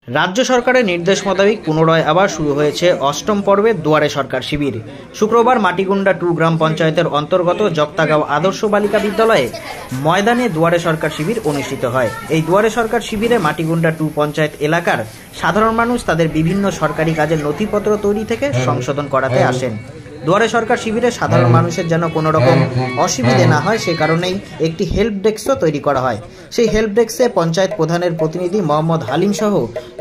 রাজ্য সরকারের নির্দেশ মোতাবেক পুনরায় আবার শুরু হয়েছে অষ্টম পর্বের দুয়ারে সরকার শিবির। শুক্রবার মাটিগুন্ডা 2 গ্রাম পঞ্চায়েতের অন্তর্গত জক্তাগাঁও আদর্শ বালিকা বিদ্যালয়ে ময়দানে দুয়ারে সরকার শিবির অনুষ্ঠিত হয়। এই দুয়ারে সরকার শিবিরে মাটিগুন্ডা 2 পঞ্চায়েত এলাকার সাধারণ মানুষ তাদের বিভিন্ন সরকারি কাজের নথিপত্র তৈরি থেকে সংশোধন করাতে আসেন। দুয়ারে সরকার শিবিরে সাধারণ মানুষের যেন কোনো রকম অসুবিধে না হয় সে কারণেই একটি হেল্প ডেস্কও তৈরি করা হয়। সেই হেল্প ডেস্কে পঞ্চায়েত প্রধানের প্রতিনিধি মোহাম্মদ হালিম সহ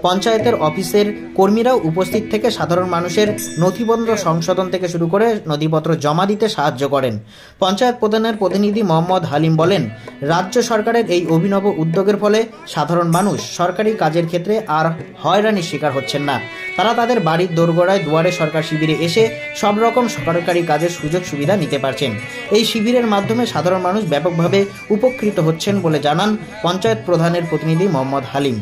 পঞ্চায়েতের অফিসের কর্মীরাও উপস্থিত থেকে সাধারণ মানুষের নথিপত্র সংশোধন থেকে শুরু করে নথিপত্র জমা দিতে সাহায্য করেন। পঞ্চায়েত প্রধানের প্রতিনিধি মোহাম্মদ হালিম বলেন, রাজ্য সরকারের এই অভিনব উদ্যোগের ফলে সাধারণ মানুষ সরকারি কাজের ক্ষেত্রে আর হয়রানির শিকার হচ্ছেন না। তারা তাদের বাড়ির দোরগোড়ায় দুয়ারে সরকার শিবিরে এসে সব রকম সরকারি কাজের সুযোগ সুবিধা নিতে পারছেন। এই শিবিরের মাধ্যমে সাধারণ মানুষ ব্যাপকভাবে উপকৃত হচ্ছেন বলে জানান পঞ্চায়েত প্রধানের প্রতিনিধি মোহাম্মদ হালিম।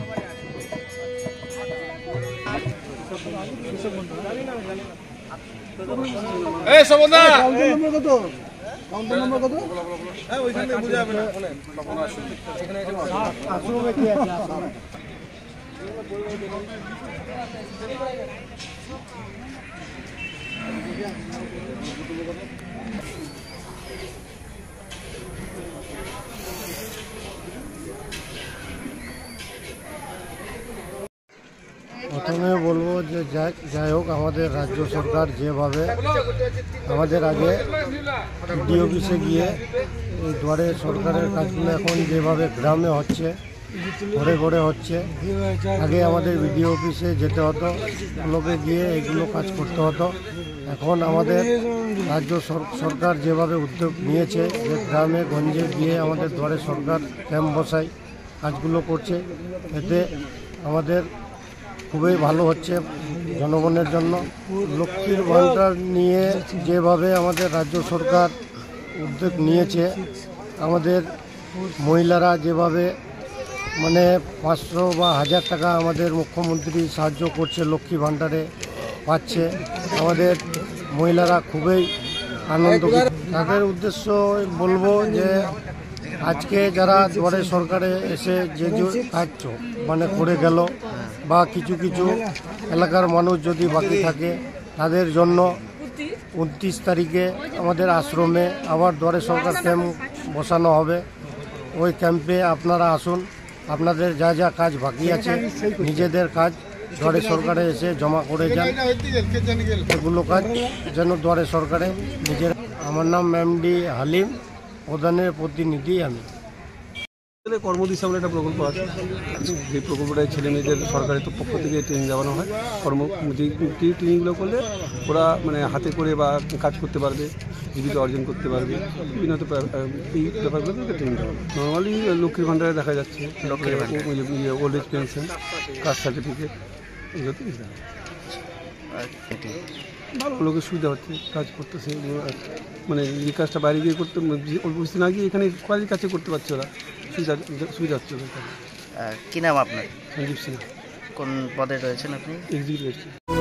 প্রথমে বলবো যে যাই হোক আমাদের রাজ্য সরকার যেভাবে আমাদের আগে ডি অফিসে গিয়ে এই দুয়ারে সরকারের কাজগুলো এখন যেভাবে গ্রামে হচ্ছে, ঘরে ঘরে হচ্ছে, আগে আমাদের বিডিও অফিসে যেতে হতো, ব্লকে গিয়ে এগুলো কাজ করতে হতো। এখন আমাদের রাজ্য সরকার যেভাবে উদ্যোগ নিয়েছে যে গ্রামে গঞ্জে গিয়ে আমাদের দুয়ারে সরকার ক্যাম্প বসাই কাজগুলো করছে, এতে আমাদের খুবই ভালো হচ্ছে জনগণের জন্য। লক্ষ্মীর ভাণ্ডার নিয়ে যেভাবে আমাদের রাজ্য সরকার উদ্যোগ নিয়েছে, আমাদের মহিলারা যেভাবে 500 বা 1000 টাকা আমাদের মুখ্যমন্ত্রী সাহায্য করছে, লক্ষ্মী ভাণ্ডারে পাচ্ছে, আমাদের মহিলারা খুবই আনন্দ। তাদের উদ্দেশ্য বলবো যে আজকে যারা দুয়ারে সরকারে এসে যে কাজ করে গেল বা কিছু কিছু এলাকার মানুষ যদি বাকি থাকে তাদের জন্য 29 তারিখে আমাদের আশ্রমে আবার দুয়ারে সরকার ক্যাম্প বসানো হবে। ওই ক্যাম্পে আপনারা আসুন, আপনাদের যা যা কাজ বাকি আছে নিজেদের কাজ দুয়ারে সরকারে এসে জমা করে যান, এগুলো কাজ যেন দুয়ারে সরকারে নিজের। আমার নাম এমডি হালিম, প্রধানের প্রতিনিধি আমি। কর্মদিশা বলে একটা প্রকল্প আছে, যে প্রকল্পটায় ছেলে মেয়েদের সরকারের পক্ষ থেকে ট্রেনিং দেওয়ানো হয়। যে ট্রেনিংগুলো করলে ওরা হাতে করে বা কাজ করতে পারবে, জীবিকা অর্জন করতে পারবে, বিভিন্ন এই ব্যাপারগুলোকে ট্রেনিং দেওয়া হয়। নর্মালি লক্ষ্মীর ভাণ্ডারে দেখা যাচ্ছে old age pension, caste certificate, এগুলোতে ভালো লোকের সুবিধা হচ্ছে, কাজ করতেছে। যে কাজটা বাইরে গিয়ে করতে অল্প না গিয়ে এখানে কাজের কাছে করতে পারছে ওরা, সুবিধা হচ্ছে। কি নাম আপনার? সঞ্জীব সিনহা। কোন পদে রয়েছেন আপনি? এক্সিকিউটিভ।